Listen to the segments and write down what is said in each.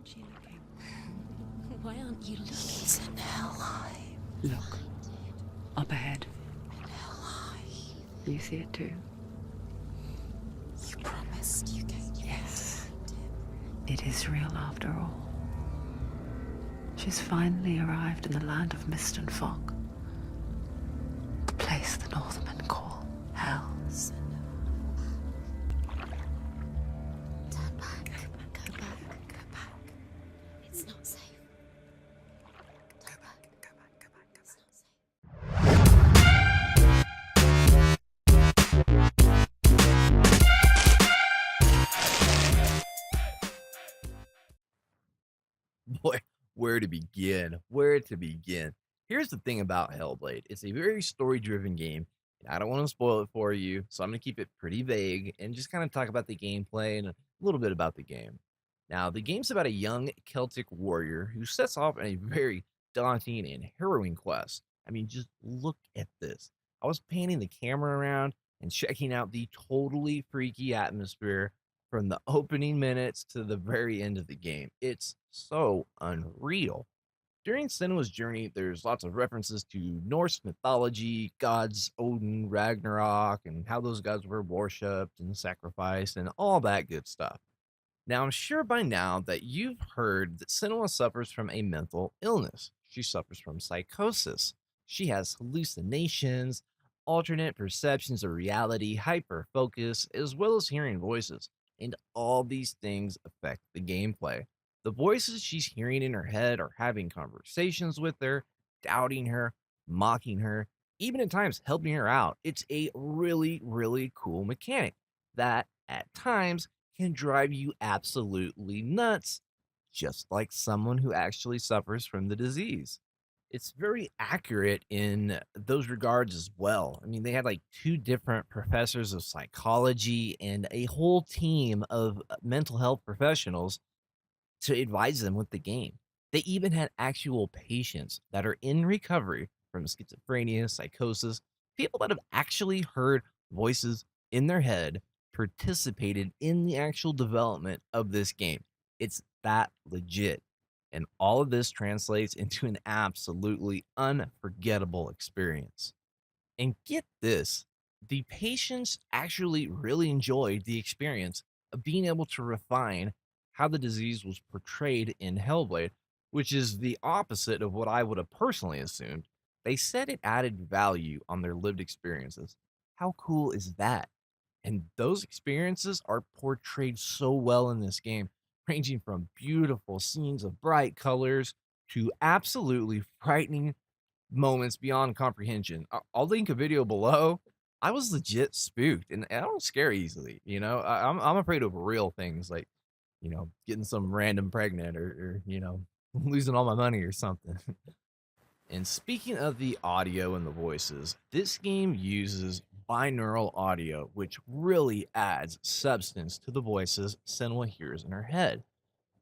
she looking? Why aren't you looking? He's in Hellheim. Look, up ahead. In Hellheim. You see it too? You promised you came to Yes. find him. It is real after all. She's finally arrived in the land of mist and fog. The place the Northmen call Hell. Turn back. Go back. Go back. It's not safe. Go back. Go back. Go back. It's not safe. Boy, where to begin? Where to begin? Here's the thing about Hellblade. It's a very story-driven game, and I don't want to spoil it for you, so I'm going to keep it pretty vague and just kind of talk about the gameplay and a little bit about the game. Now, the game's about a young Celtic warrior who sets off on a very daunting and harrowing quest. I mean, just look at this. I was panning the camera around and checking out the totally freaky atmosphere from the opening minutes to the very end of the game. It's so unreal. During Senua's journey, there's lots of references to Norse mythology, gods Odin, Ragnarok, and how those gods were worshipped and sacrificed, and all that good stuff. Now, I'm sure by now that you've heard that Senua suffers from a mental illness. She suffers from psychosis. She has hallucinations, alternate perceptions of reality, hyper focus, as well as hearing voices. And all these things affect the gameplay. The voices she's hearing in her head are having conversations with her, doubting her, mocking her, even at times helping her out. It's a really, really cool mechanic that at times can drive you absolutely nuts, just like someone who actually suffers from the disease. It's very accurate in those regards as well. I mean, they had like two different professors of psychology and a whole team of mental health professionals to advise them with the game. They even had actual patients that are in recovery from schizophrenia, psychosis, people that have actually heard voices in their head, participated in the actual development of this game. It's that legit. And all of this translates into an absolutely unforgettable experience. And get this, the patients actually really enjoyed the experience of being able to refine how the disease was portrayed in Hellblade, which is the opposite of what I would have personally assumed. They said it added value on their lived experiences. How cool is that? And those experiences are portrayed so well in this game, ranging from beautiful scenes of bright colors to absolutely frightening moments beyond comprehension. I'll link a video below. I was legit spooked, and I don't scare easily. I'm afraid of real things like, getting some random pregnant or losing all my money or something. And speaking of the audio and the voices, this game uses binaural audio, which really adds substance to the voices Senua hears in her head.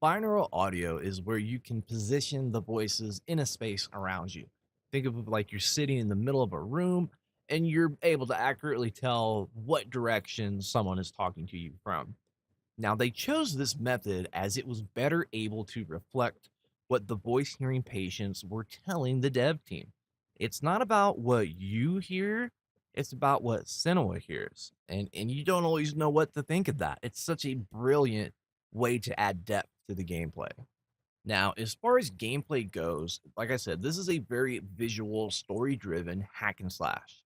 Binaural audio is where you can position the voices in a space around you. Think of it like you're sitting in the middle of a room and you're able to accurately tell what direction someone is talking to you from. Now, they chose this method as it was better able to reflect what the voice hearing patients were telling the dev team. It's not about what you hear, it's about what Senua hears. And you don't always know what to think of that. It's such a brilliant way to add depth to the gameplay. Now, as far as gameplay goes, like I said, this is a very visual, story driven hack and slash.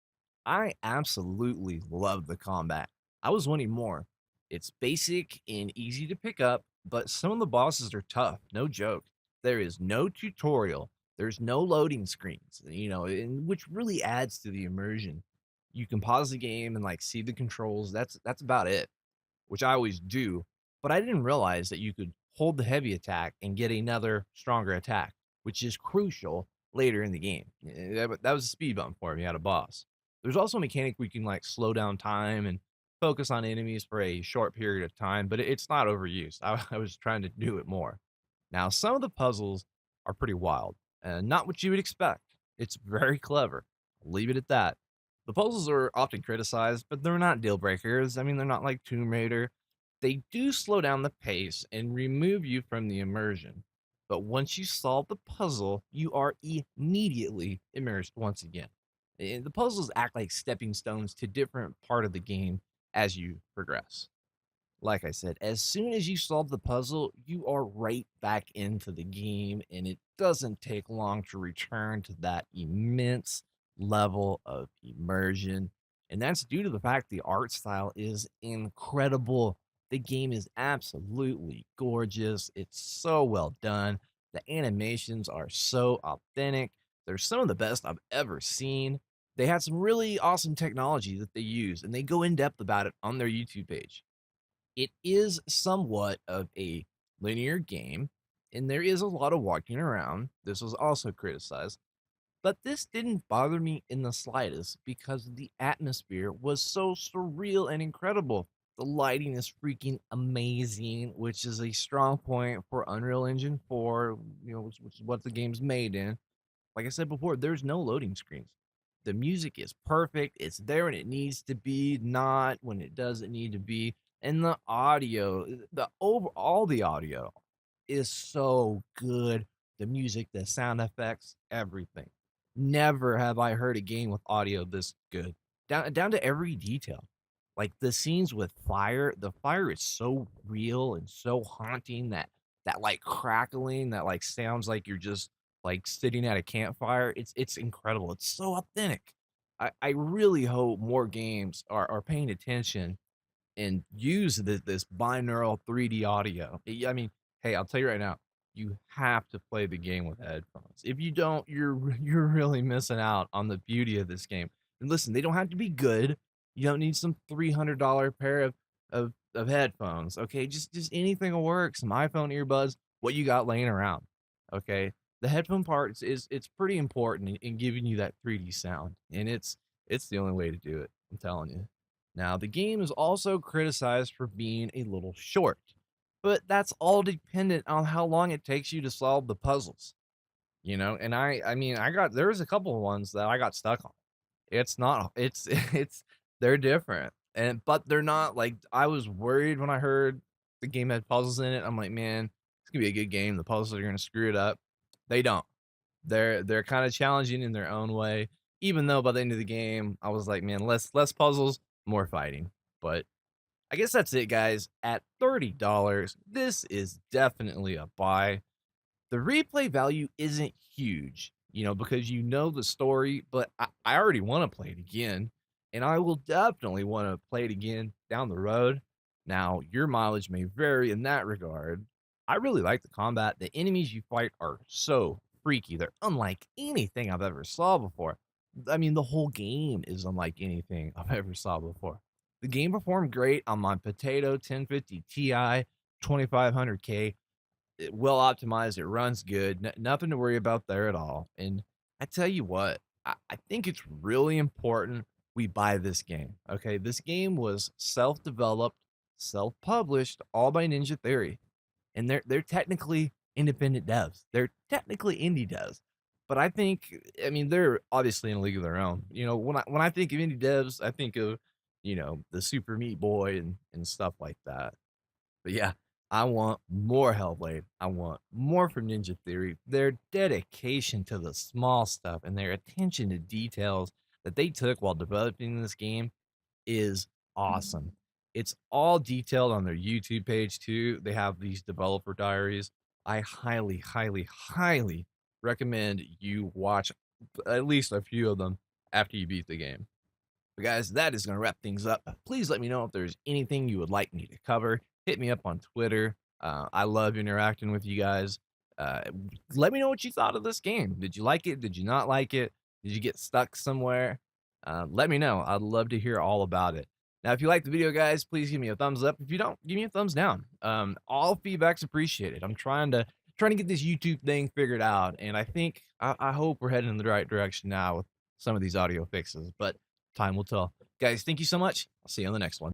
I absolutely love the combat. I was wanting more. It's basic and easy to pick up, but some of the bosses are tough, no joke. There is no tutorial, there's no loading screens, which really adds to the immersion. You can pause the game and like see the controls. That's about it, which I always do, but I didn't realize that you could hold the heavy attack and get another stronger attack, which is crucial later in the game. That was a speed bump for me at a boss. There's also a mechanic where you can like slow down time and focus on enemies for a short period of time, but it's not overused. I was trying to do it more. Now, some of the puzzles are pretty wild and not what you would expect. It's very clever. I'll leave it at that. The puzzles are often criticized, but they're not deal breakers. I mean, they're not like Tomb Raider. They do slow down the pace and remove you from the immersion. But once you solve the puzzle, you are immediately immersed once again. The puzzles act like stepping stones to different part of the game as you progress. Like I said, as soon as you solve the puzzle, you are right back into the game, and it doesn't take long to return to that immense level of immersion. And that's due to the fact the art style is incredible. The game is absolutely gorgeous. It's so well done. The animations are so authentic. They're some of the best I've ever seen. They had some really awesome technology that they use, and they go in depth about it on their YouTube page. It is somewhat of a linear game, and there is a lot of walking around. This was also criticized, but this didn't bother me in the slightest because the atmosphere was so surreal and incredible. The lighting is freaking amazing, which is a strong point for Unreal Engine 4, which is what the game's made in. Like I said before, there's no loading screens. The music is perfect. It's there when it needs to be, not when it doesn't need to be. And the audio, the overall the audio is so good. The music, the sound effects, everything. Never have I heard a game with audio this good. Down to every detail. Like the scenes with fire, the fire is so real and so haunting that like crackling that like sounds like you're just like sitting at a campfire. It's incredible. It's so authentic. I really hope more games are paying attention and use this binaural 3D audio. I mean, hey, I'll tell you right now, you have to play the game with headphones. If you don't, you're really missing out on the beauty of this game. And listen, they don't have to be good. You don't need some $300 pair of headphones. Okay, just anything will work. Some iPhone earbuds, what you got laying around. Okay, the headphone part is it's pretty important in giving you that 3D sound, and it's the only way to do it. I'm telling you. Now, the game is also criticized for being a little short, but that's all dependent on how long it takes you to solve the puzzles, And I mean, there was a couple of ones that I got stuck on. It's not, it's, they're different, but they're not like I was worried when I heard the game had puzzles in it. I'm like, man, it's gonna be a good game. The puzzles are gonna screw it up. They don't. They're kind of challenging in their own way. Even though by the end of the game, I was like, man, less puzzles, more fighting. But I guess that's it, guys. At $30, this is definitely a buy. The replay value isn't huge, because you know the story, but I already want to play it again. And I will definitely want to play it again down the road. Now, your mileage may vary in that regard. I really like the combat. The enemies you fight are so freaky. They're unlike anything I've ever saw before. I mean, the whole game is unlike anything I've ever saw before. The game performed great on my Potato 1050 Ti 2500K. Well optimized. It runs good. Nothing to worry about there at all. And I tell you what, I think it's really important we buy this game. Okay, this game was self-developed, self-published, all by Ninja Theory, and they're technically independent devs. They're technically indie devs, but I mean, they're obviously in a league of their own. When I think of indie devs, I think of the Super Meat Boy and stuff like that. But yeah, I want more Hellblade. I want more from Ninja Theory. Their dedication to the small stuff and their attention to details that they took while developing this game is awesome. It's all detailed on their YouTube page too. They have these developer diaries. I highly, highly, highly recommend you watch at least a few of them after you beat the game. But guys, that is going to wrap things up. Please let me know if there's anything you would like me to cover. Hit me up on Twitter. I love interacting with you guys. Let me know what you thought of this game. Did you like it? Did you not like it? Did you get stuck somewhere? Let me know. I'd love to hear all about it. Now, if you like the video, guys, please give me a thumbs up. If you don't, give me a thumbs down. All feedback's appreciated. I'm trying to get this YouTube thing figured out, and I hope we're heading in the right direction now with some of these audio fixes. But time will tell. Guys, thank you so much. I'll see you on the next one.